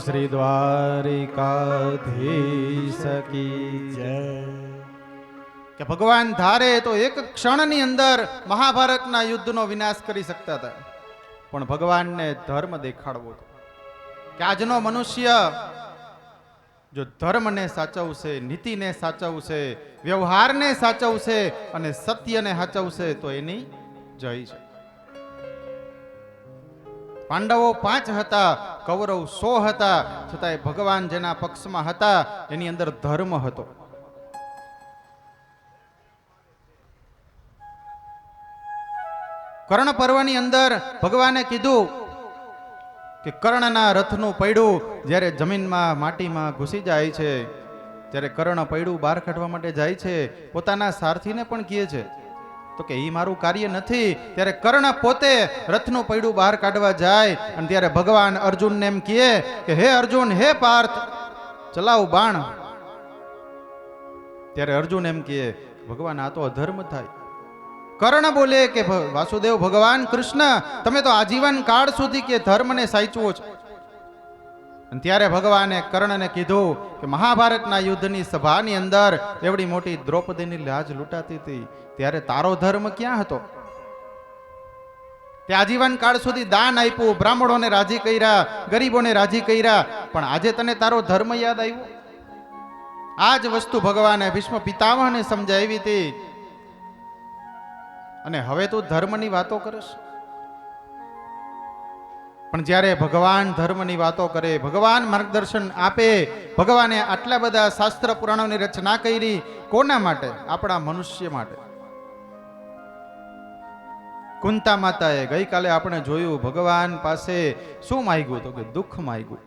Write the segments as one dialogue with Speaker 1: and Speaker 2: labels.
Speaker 1: શ્રી દ્વારિકાધીશ કી જય. કે ભગવાન ધારે તો એક ક્ષણની અંદર મહાભારતના યુદ્ધનો વિનાશ કરી શકતા હતા, પણ ભગવાનને ધર્મ દેખાડવો હતો કે આજનો મનુષ્ય જો ધર્મને સાચવશે, નીતિને સાચવશે, વ્યવહારને સાચવશે અને સત્યને સાચવશે તો એની જય છે. પાંડવો 5 હતા, કૌરવ 100 હતા, છતાંય ભગવાન જેના પક્ષમાં હતા એની અંદર ધર્મ હતો. કર્ણ પર્વની અંદર ભગવાને કીધું કે કર્ણના રથનું પૈડું જ્યારે જમીનમાં માટીમાં ઘૂસી જાય છે, ત્યારે કર્ણ પૈડું બહાર કાઢવા માટે જાય છે, પોતાના સારથીને પણ કહે છે તો કે એ મારું કાર્ય નથી. ત્યારે કર્ણ પોતે રથનું પૈડું બહાર કાઢવા જાય અને ત્યારે ભગવાન અર્જુનને એમ કહે કે હે અર્જુન, હે પાર્થ, ચલાવ બાણ. ત્યારે અર્જુન એમ કહે ભગવાન આ તો અધર્મ થાય. કર્ણ બોલે કે વાસુદેવ ભગવાન કૃષ્ણ, તમે તો આજીવન કાળ સુધી કે ધર્મને સાચવો છો. અને ત્યારે ભગવાને કર્ણને કીધું કે મહાભારતના યુદ્ધની સભાની અંદર એવડી મોટી દ્રૌપદીની લાજ લૂંટાતી હતી, ત્યારે તારો ધર્મ ક્યાં હતો? તે આજીવન કાળ સુધી દાન આપ્યું, બ્રાહ્મણોને રાજી કર્યા, ગરીબોને રાજી કર્યા, પણ આજે તને તારો ધર્મ યાદ આવ્યો? આ જ વસ્તુ ભગવાને ભીષ્મ પિતામહને સમજાવી હતી. અને હવે તું ધર્મની વાતો કરીશ, પણ જ્યારે ભગવાન ધર્મની વાતો કરે, ભગવાન માર્ગદર્શન આપે, ભગવાને આટલા બધા શાસ્ત્ર પુરાણોની રચના કરી, કોના માટે? આપણા મનુષ્ય માટે. કુંતા માતાએ ગઈકાલે આપણે જોયું ભગવાન પાસે શું માંગ્યું તો કે દુઃખ માંગ્યું.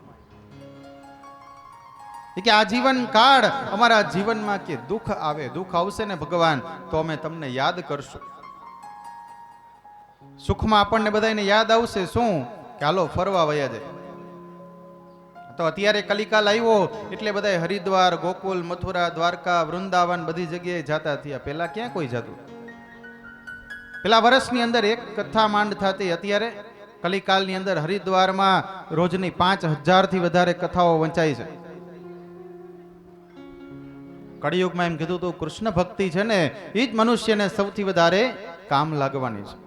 Speaker 1: કે આજીવન કાળ અમારા જીવનમાં કે દુઃખ આવે, દુઃખ આવશે ને ભગવાન તો અમે તમને યાદ કરશું. સુખમાં આપણને બધાને યાદ આવશે શું કે હાલો ફરવા વયા જાય. તો અત્યારે કલિકાલ આવ્યો એટલે બધા હરિદ્વાર, ગોકુલ, મથુરા, દ્વારકા, વૃંદાવન બધી જગ્યાએ જાતા થયા. પેલા ક્યાં કોઈ જતું? પેલા વર્ષની અંદર એક કથા માંડ થતી, અત્યારે કલિકાલની અંદર હરિદ્વારમાં રોજની 5000 થી વધારે કથાઓ વંચાઈ છે. કળિયુગમાં એમ કીધું તું કૃષ્ણ ભક્તિ છે ને એ જ મનુષ્યને સૌથી વધારે કામ લાગવાની છે.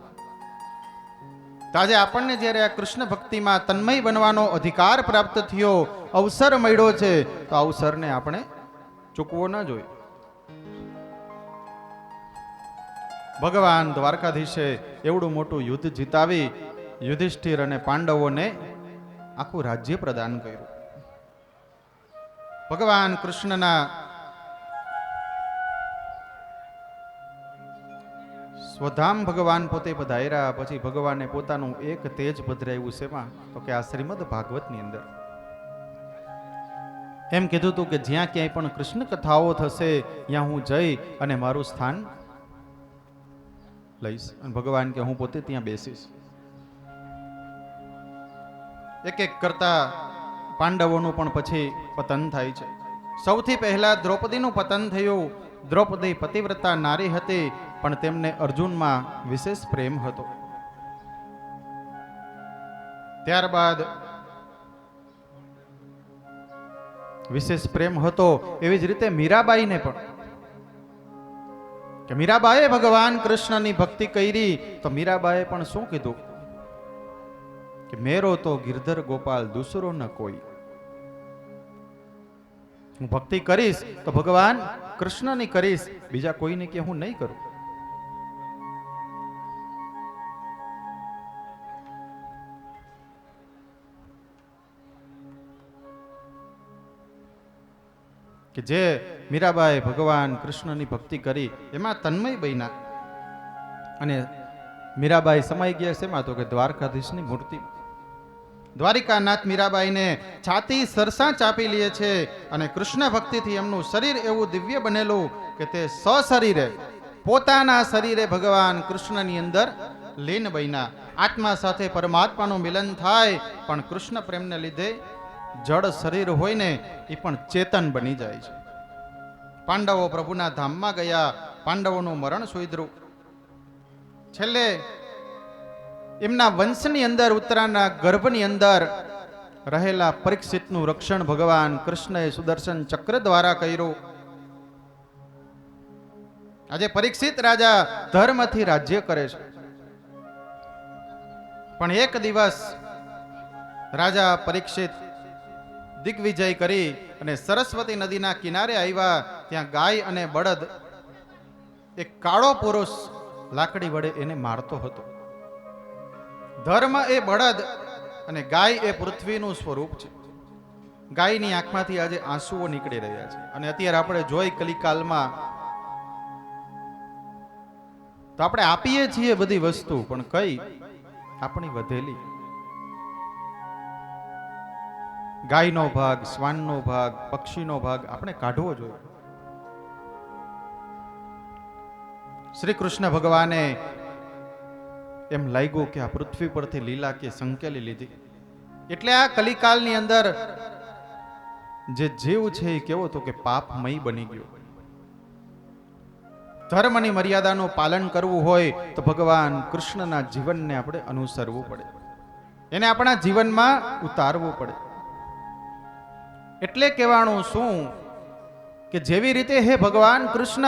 Speaker 1: આજે આપણને જ્યારે આ કૃષ્ણ ભક્તિમાં તન્મય બનવાનો અધિકાર પ્રાપ્ત થયો, અવસર મળ્યો છે, તો અવસરને આપણે ચૂકવો ન જોઈએ. ભગવાન દ્વારકાધીશે એવડું મોટું યુદ્ધ જીતાવી યુધિષ્ઠિર અને પાંડવોને આખું રાજ્ય પ્રદાન કર્યું. ભગવાન કૃષ્ણના સ્વધામ ભગવાન પોતે પધાર્યા પછી ભગવાને પોતાનું એક તેજ પધરાવ્યું શેમાં? તો કે આ શ્રીમદ ભાગવતની અંદર એમ કીધું હતું કે જ્યાં ક્યાંય પણ કૃષ્ણ કથાઓ થશે ત્યાં હું જઈ અને મારું સ્થાન લઈશ. અને ભગવાન કે હું પોતે ત્યાં બેસીશ. એક એક કરતા પાંડવોનું પણ પછી પતન થાય છે. સૌથી પહેલા દ્રૌપદીનું પતન થયું. દ્રૌપદી પતિવ્રતા નારી હતી, પણ તેમને અર્જુનમાં વિશેષ પ્રેમ હતો. ત્યારબાદ વિશેષ પ્રેમ હતો એવી જ રીતે મીરાબાઈને પણ, કે મીરાબાઈએ ભગવાન કૃષ્ણની ભક્તિ કરી તો મીરાબાઈએ પણ શું કીધું કે મેરો તો ગિરધર ગોપાલ દૂસરો ન કોઈ. હું ભક્તિ કરીશ તો ભગવાન કૃષ્ણની કરીશ, બીજા કોઈને કે હું નહીં કરું. કે જે મીરાબાઈ ભગવાન કૃષ્ણની ભક્તિ કરી એમાં તન્મય બન્યા. અને મીરાબાઈ સમાઈ ગયા છે એમાં તો કે દ્વારકાધીશની મૂર્તિ. દ્વારિકાનાથ મીરાબાઈને છાતી સરસા ચાપી લે છે અને કૃષ્ણ ભક્તિથી એમનું શરીર એવું દિવ્ય બનેલું કે તે સશરીરે પોતાના શરીરે ભગવાન કૃષ્ણની અંદર લીન બન્યા. આત્મા સાથે પરમાત્માનું મિલન થાય, પણ કૃષ્ણ પ્રેમને લીધે જડ શરીર હોય ને એ પણ ચેતન બની જાય છે. પાંડવો પ્રભુના ધામમાં ગયા, પાંડવોનું મરણ સુધર્યું. છેલ્લે એમના વંશની અંદર ઉત્તરાના ગર્ભની અંદર રહેલા પરીક્ષિતનું રક્ષણ ભગવાન કૃષ્ણએ સુદર્શન ચક્ર દ્વારા કર્યું. આજે પરીક્ષિત રાજા ધર્મથી રાજ્ય કરે છે, પણ એક દિવસ રાજા પરીક્ષિત દિગ્વિજય કરી અને સરસ્વતી નદીના કિનારે આવ્યા. ત્યાં ગાય અને બળદ, એક કાળો પુરુષ લાકડી વડે એને મારતો હતો. ધર્મ એ બળદ અને ગાય એ પૃથ્વીનું સ્વરૂપ છે. ગાયની આંખમાંથી આજે આંસુઓ નીકળી રહ્યા છે. અને અત્યારે આપણે જોઈ કલિકાલમાં તો આપણે આપીએ છીએ બધી વસ્તુ, પણ કઈ આપણી વધેલી. ગાયનો ભાગ, શ્વાનનો ભાગ, પક્ષીનો ભાગ આપણે કાઢવો જોઈએ. શ્રી કૃષ્ણ ભગવાને એમ લાગ્યું કે આ પૃથ્વી પરથી લીલા કે સંકેલી લીધી. એટલે આ કલિકાલની અંદર જે જીવ છે એ કેવો તો કે પાપમય બની ગયો. ધર્મની મર્યાદાનું પાલન કરવું હોય તો ભગવાન કૃષ્ણના જીવનને આપણે અનુસરવું પડે, એને આપણા જીવનમાં ઉતારવું પડે. એટલે કહેવાનું શું કે જેવી રીતે હે ભગવાન કૃષ્ણ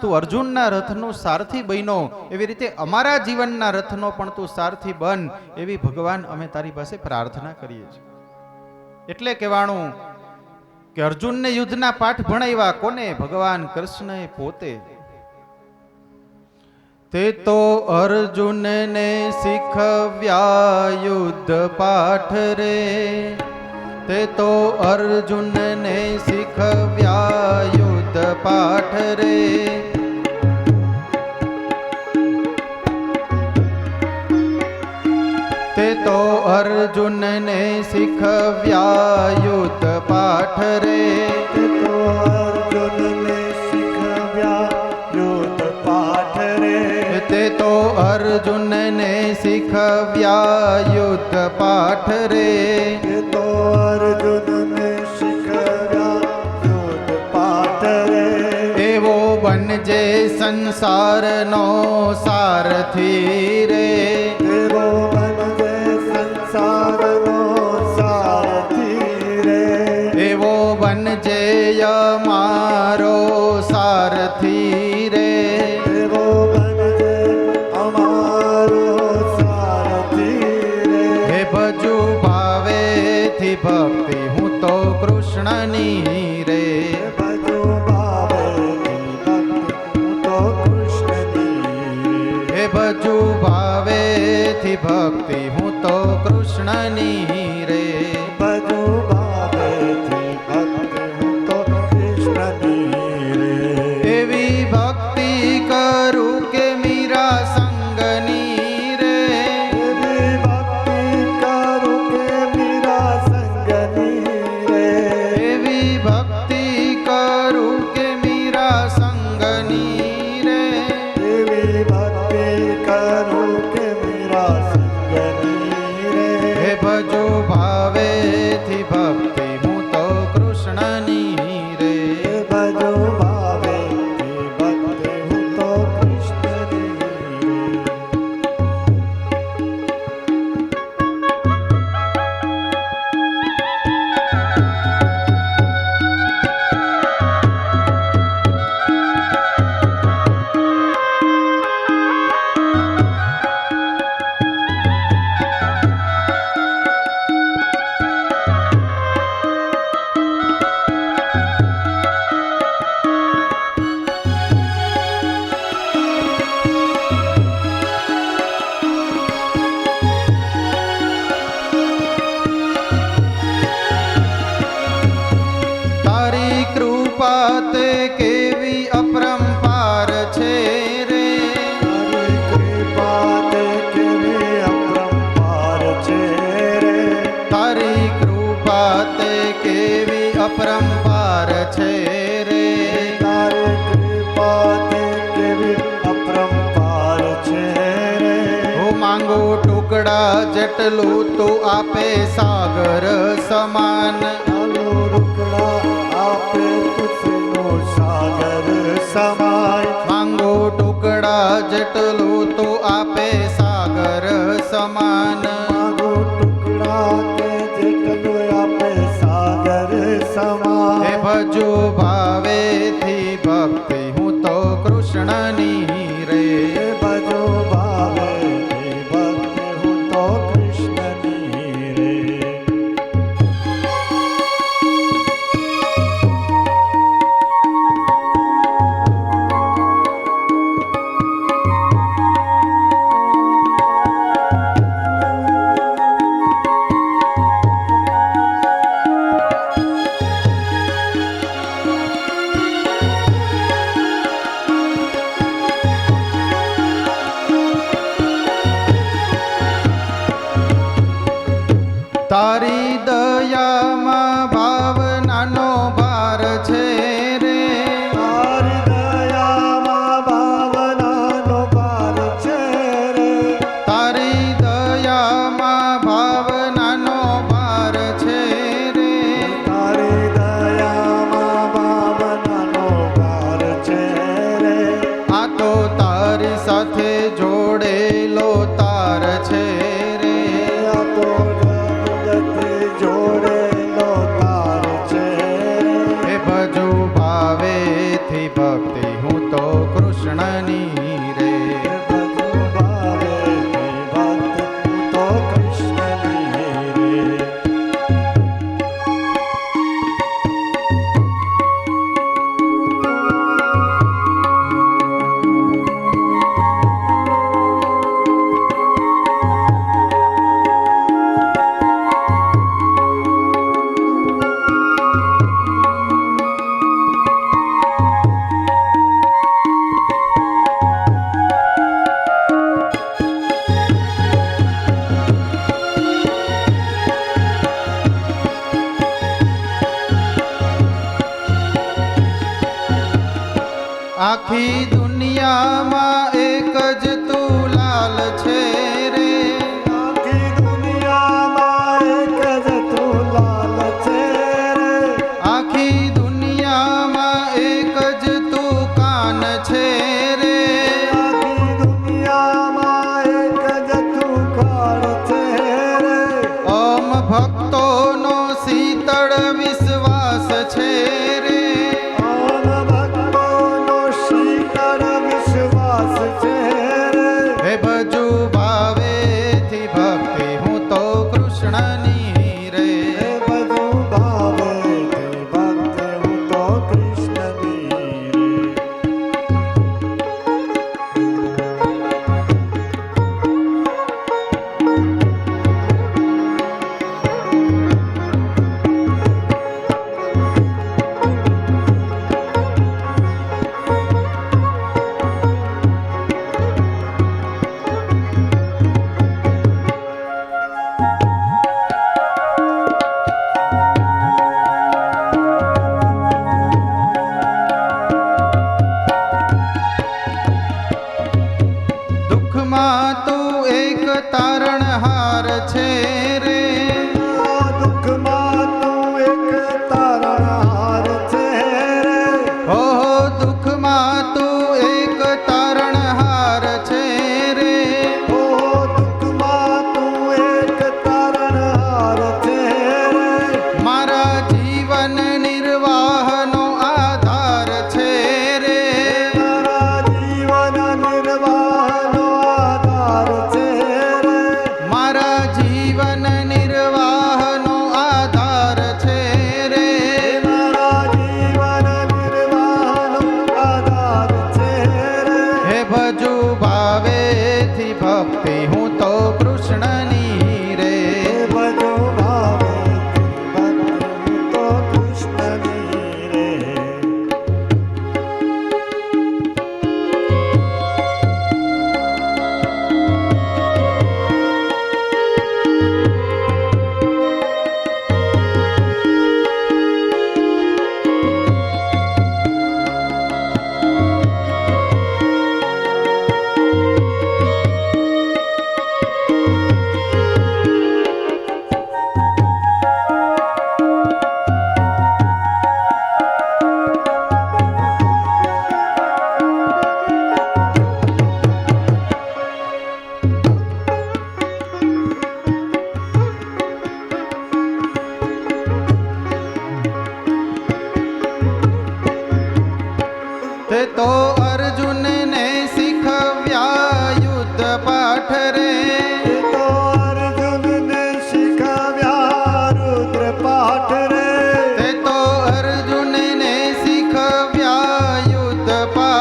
Speaker 1: તું અર્જુનના રથનો સારથી બન્યો, એવી રીતે અમારા જીવનના રથનો પણ તું સારથી બન, એવી ભગવાન અમે તારી પાસે પ્રાર્થના કરીએ છીએ. એટલે કહેવાનું કે અર્જુનને યુદ્ધના પાઠ ભણાવ્યા કોને? ભગવાન કૃષ્ણએ પોતે. તે તો અર્જુનને શીખવ્યા યુદ્ધ પાઠ રે, તે તો અર્જુનને શીખવ્યા યુદ્ધ પાઠ રે. તે તો અર્જુનને શીખવ્યા યુદ્ધ પાઠ રે.
Speaker 2: તે તો અર્જુનને શીખવ્યા યુદ્ધ પાઠ રે.
Speaker 1: તે તો અર્જુનને શીખવ્યા યુદ્ધ પાઠ રે.
Speaker 2: તે તો અર્જુનને શીખવ્યા યુદ્ધ પાઠ રે.
Speaker 1: એવો બનજે સંસારનો સારથી રે.
Speaker 2: એવો બનજે સંસારનો સારથી રે.
Speaker 1: એવો બનજે અમારો સારથી રે.
Speaker 2: એવો બનજે અમારો સારથી રે.
Speaker 1: હે ભજુ ભાવેથી ભક્તિ હું તો કૃષ્ણની રે.
Speaker 2: ભજો ભાવેથી ભક્તિ હું તો કૃષ્ણની.
Speaker 1: હે ભજુ ભાવેથી ભક્તિ હું તો કૃષ્ણની રે.
Speaker 2: ભજો ભાવેથી ભક્તિ હું તો કૃષ્ણની રે.
Speaker 1: એવી ભક્તિ કરું કે મીરા ટુકડા જેટલું તું આપે સાગર સમાન.
Speaker 2: આલુ રૂકડા આપે તુજનો સાગર સમાય.
Speaker 1: માંગુ ટુકડા જેટલું તું આપે સાગર સમાન.
Speaker 2: માંગુ ટુકડા કે જેટલું આપે સાગર સમાય.
Speaker 1: હે ભજુ ભાવેથી ભક્તિ હું તો કૃષ્ણની રે.
Speaker 2: હે ભજો ભાવેથી ભક્તિ હું તો કૃષ્ણની રે.
Speaker 1: તારી દયામાં ભાવનાનો ભાર છે રે.
Speaker 2: તારી દયામાં ભાવનાનો ભાર છે રે.
Speaker 1: તારી દયામાં ભાવનાનો ભાર છે રે.
Speaker 2: તારી દયામાં ભાવનાનો ભાર છે રે.
Speaker 1: આ તો તારી સાથે જોડેલો તાર છે રે.
Speaker 2: આ તો જગતથી જોડેલો તાર છે રે.
Speaker 1: હે ભજુ ભાવેથી ભક્તિ હું તો કૃષ્ણની રે.
Speaker 2: ભજો ભાવેથી ભક્તિ હું તો કૃષ્ણની રે.
Speaker 1: આખી દુનિયામાં એક જ તું લાલ છે રે.
Speaker 2: આખી દુનિયામાં એક જ તું લાલ છે રે.
Speaker 1: આખી દુનિયામાં એક જ તું કાન છે રે.
Speaker 2: આખી દુનિયામાં એક જ તું કાળ છે રે.
Speaker 1: ઓમ ભક્તોનો શીતળ વિશ્વાસ છે રે.
Speaker 2: ઓમ ભક્તોનો શીતળ વિશ્વાસ છે રે.
Speaker 1: હે ભજુ ભાવેથી ભક્તિ હું તો કૃષ્ણની રે.
Speaker 2: હે ભજો ભાવેથી ભક્તિ હું તો કૃષ્ણની રે.
Speaker 1: દુઃખમાં તું એક તારણહાર છે રે.
Speaker 2: દુઃખમાં તું એક તારણહાર છે રે.
Speaker 1: હો દુઃખમાં તું એક તારણહાર છે રે.
Speaker 2: ઓ દુઃખમાં તું એક તારણહાર છે રે.
Speaker 1: મારા જીવન નિર્વાહનો આધાર છે રે.
Speaker 2: મારા જીવન નિર્વાહનો આધાર છે રે.
Speaker 1: મારા જીવન નિર્વાહનો આધાર છે રે.
Speaker 2: મારા જીવન નિર્વાહનો આધાર છે રે.
Speaker 1: હે ભજુ ભાવેથી ભક્તિ હું તો કૃષ્ણની રે.
Speaker 2: હે ભજો ભાવેથી ભક્તિ હું તો કૃષ્ણની રે.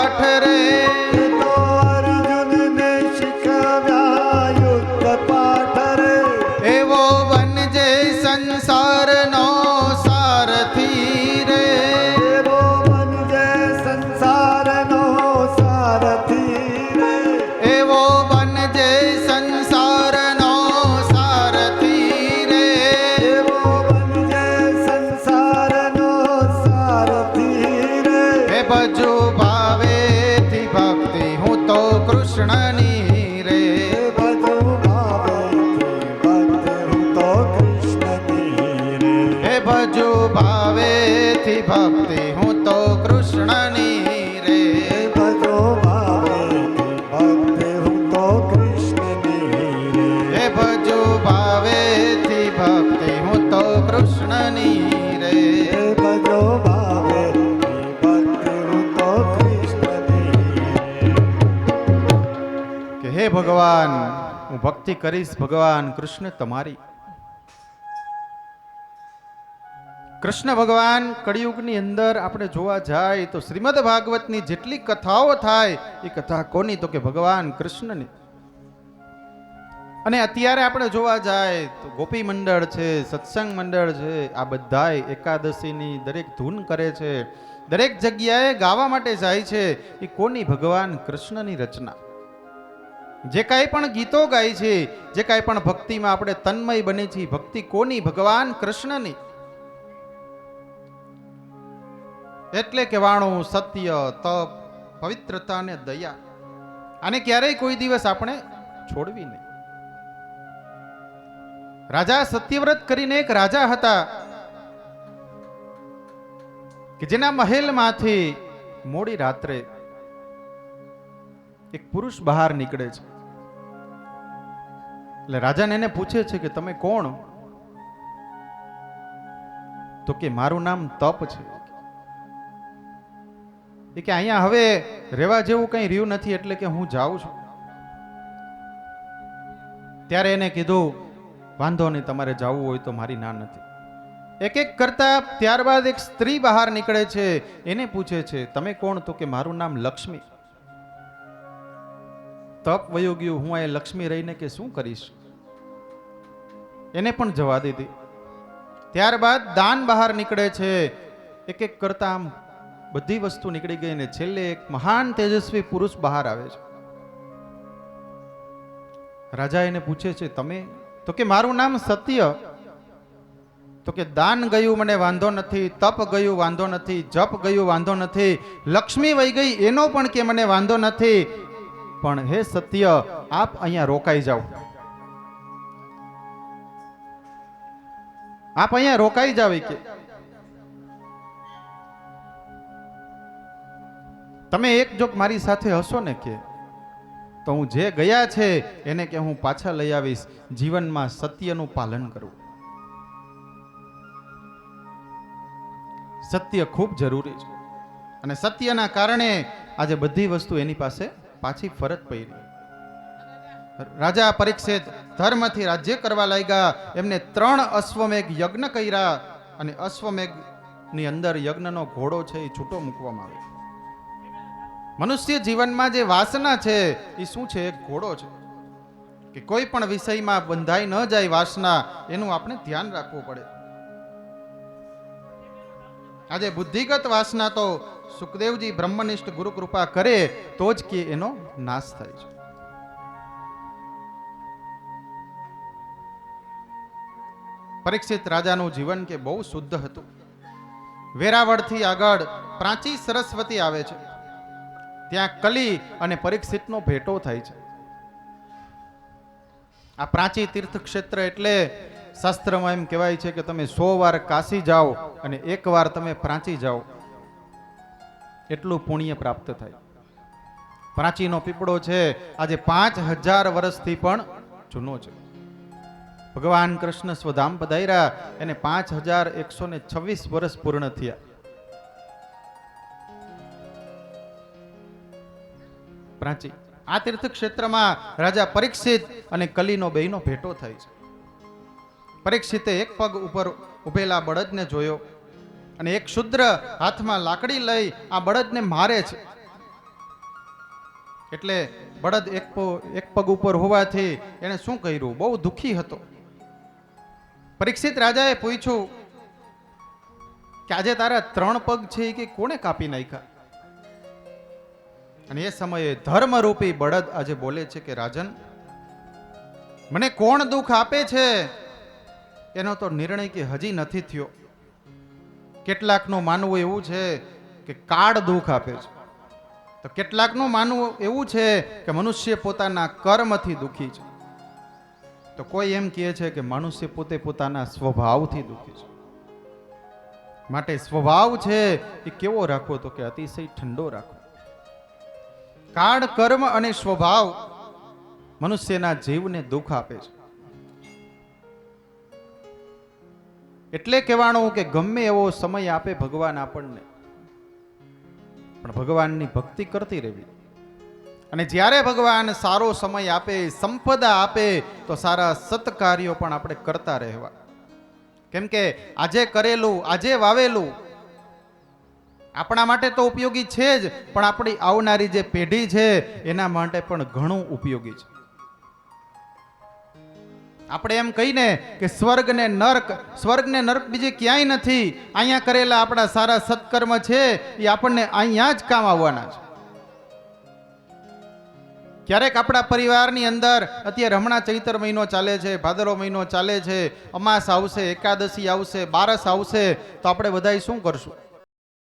Speaker 1: પાઠ રે
Speaker 2: તો અર્જુનને શીખવ્યા યુદ્ધ પાઠ રે
Speaker 1: એવો બનજે સંસારનો સારથી રે
Speaker 2: એવો બનજે સંસારનો સારથી રે
Speaker 1: એવો બનજે સંસારનો સારથી રે
Speaker 2: એવો બનજે સંસારનો સારથી રે
Speaker 1: હે ભજુ ભાવેથી ભક્તિ હું તો કૃષ્ણની રે
Speaker 2: ભજો ભાવેથી ભક્તિ હું તો કૃષ્ણની રે
Speaker 1: હે ભજુ ભાવેથી ભક્તિ હું તો કૃષ્ણની રે
Speaker 2: ભજો ભાવેથી ભક્તિ હું તો કૃષ્ણની રે
Speaker 1: હે ભજુ ભાવેથી ભક્તિ હું તો કૃષ્ણની રે
Speaker 2: ભજો ભાવેથી ભક્તિ હું તો કૃષ્ણની
Speaker 1: કે હે ભગવાન હું ભક્તિ કરીશ ભગવાન કૃષ્ણ તમારી. કૃષ્ણ ભગવાન કળિયુગની અંદર આપણે જોવા જાય તો શ્રીમદ ભાગવતની જેટલી કથાઓ થાય એ કથા કોની તો કે ભગવાન કૃષ્ણની. અને અત્યારે આપણે જોવા જાય તો ગોપી મંડળ છે, સત્સંગ મંડળ છે, આ બધાય એકાદશીની દરેક ધૂન કરે છે, દરેક જગ્યાએ ગાવા માટે જાય છે. એ કોની? ભગવાન કૃષ્ણની રચના. જે કાંઈ પણ ગીતો ગાય છે, જે કાંઈ પણ ભક્તિમાં આપણે તન્મય બની છીએ, ભક્તિ કોની? ભગવાન કૃષ્ણની. એટલે કહેવાણું સત્ય, તપ, પવિત્રતા અને દયા આને ક્યારેય કોઈ દિવસ આપણે છોડવી નહીં. રાજા સત્યવ્રત કરીને એક રાજા હતા કે જેના મહેલમાંથી મોડી રાત્રે એક પુરુષ બહાર નીકળે છે. એટલે રાજાને એને પૂછે છે કે તમે કોણ? તો કે મારું નામ તપ છે. એ કે અહીંયા હવે રહેવા જેવું કંઈ રહ્યું નથી એટલે કે હું જાઉં છું. ત્યારે એને કીધું વાંધો નહીં, તમારે જવું હોય તો મારી ના નથી. એક એક કરતા ત્યારબાદ એક સ્ત્રી બહાર નીકળે છે. એને પૂછે છે તમે કોણ? તો કે મારું નામ લક્ષ્મી. તપ વયો ગયું, હું આ લક્ષ્મી રહીને કે શું કરીશ? એને પણ જવા દીધી. ત્યારબાદ દાન બહાર નીકળે છે. એક એક કરતા આમ બધી વસ્તુ નીકળી ગઈ ને છેલ્લે એક મહાન તેજસ્વી પુરુષ બહાર આવે છે. રાજા એને પૂછે છે તમે? તો કે મારું નામ સત્ય. તો કે દાન ગયું મને વાંધો નથી, તપ ગયું વાંધો નથી, જપ ગયું વાંધો નથી, લક્ષ્મી વહી ગઈ એનો પણ કે મને વાંધો નથી, પણ હે સત્ય આપ અહીંયા રોકાઈ જાઓ. આપ અહીંયા રોકાઈ જાવ કે તમે એક જોક મારી સાથે હશો ને કે તો હું જે ગયા છે એને કે હું પાછા લઈ આવીશ. જીવનમાં સત્યનું પાલન કરવું, સત્ય ખૂબ જરૂરી છે. અને સત્યના કારણે આજે બધી વસ્તુ એની પાસે પાછી ફરજ પડી. રાજા પરીક્ષિત ધર્મથી રાજ્ય કરવા લાગ્યા. એમને 3 અશ્વમેઘ યજ્ઞ કર્યા અને અશ્વમેઘની અંદર યજ્ઞનો ઘોડો છે એ છૂટો મૂકવામાં આવ્યો. મનુષ્ય જીવનમાં જે વાસના છે એ શું છે? એક ઘોડો છે કે કોઈ પણ વિષયમાં બંધાઈ ન જાય વાસના, એનું આપણે ધ્યાન રાખવું પડે. આજે બુદ્ધિગત વાસના તો સુખદેવજી બ્રહ્મનિષ્ઠ ગુરુ કૃપા કરે તો જ કે એનો નાશ થાય છે. પરીક્ષિત રાજાનું જીવન કે બહુ શુદ્ધ હતું. વેરાવળથી આગળ પ્રાચી સરસ્વતી આવે છે. ત્યાં કલી અને પરીક્ષિતનો ભેટો થાય છે. આ પ્રાચી તીર્થ ક્ષેત્ર એટલે શાસ્ત્રમાં એમ કહેવાય છે કે તમે 100 વાર કાશી જાઓ અને 1 વાર તમે પ્રાચી જાઓ એટલું પુણ્ય પ્રાપ્ત થાય. પ્રાચીનો પીપળો છે આજે 5000 વર્ષથી પણ જૂનો છે. ભગવાન કૃષ્ણ સ્વધામ પધાર્યા એને 5126 વર્ષ પૂર્ણ થયા. પ્રાચી આ તીર્થ ક્ષેત્રમાં રાજા પરીક્ષિત અને કલીનો બેયનો ભેટો થાય છે. પરીક્ષિતે એક પગ ઉપર ઉભેલા બળદને જોયો અને એક શુદ્ર હાથમાં લાકડી લઈ આ બળદને મારે છે. એટલે બળદ એક પગ ઉપર હોવાથી એને શું કર્યું? બહુ દુઃખી હતો. પરીક્ષિત રાજાએ પૂછ્યું કે આજે તારા 3 પગ છે કે કોણે કાપી નાખ્યા? અને એ સમયે ધર્મરૂપી બળદ આજે બોલે છે કે રાજન, મને કોણ દુઃખ આપે છે એનો તો નિર્ણય કે હજી નથી થયો. કેટલાકનું માનવું એવું છે કે કાળ દુઃખ આપે છે, તો કેટલાકનું માનવું એવું છે કે મનુષ્ય પોતાના કર્મથી દુઃખી છે, તો કોઈ એમ કહે છે કે મનુષ્ય પોતે પોતાના સ્વભાવથી દુઃખી છે. માટે સ્વભાવ છે એ કેવો રાખવો? તો કે અતિશય ઠંડો રાખવો. કાળ, કર્મ અને સ્વભાવ મનુષ્યના જીવને દુઃખ આપે છે. એટલે કહેવાનું કે ગમે એવો સમય આપે ભગવાન આપણને, પણ ભગવાનની ભક્તિ કરતી રહેવી. અને જ્યારે ભગવાન સારો સમય આપે, સંપદા આપે, તો સારા સત્કાર્યો પણ આપણે કરતા રહેવા. કેમ કે આજે કરેલું, આજે વાવેલું આપણા માટે તો ઉપયોગી છે જ, પણ આપણી આવનારી જે પેઢી છે એના માટે પણ ઘણું ઉપયોગી છે. આપણે એમ કહીને કે સ્વર્ગ ને નર્ક બીજે ક્યાંય નથી. અહીંયા કરેલા આપણા સારા સત્કર્મ છે એ આપણને અહીંયા જ કામ આવવાના છે. ક્યારેક આપણા પરિવારની અંદર અત્યારે હમણાં ચૈત્ર મહિનો ચાલે છે, ભાદરવો મહિનો ચાલે છે, અમાસ આવશે, એકાદશી આવશે, બારસ આવશે, તો આપણે બધાય શું કરશું?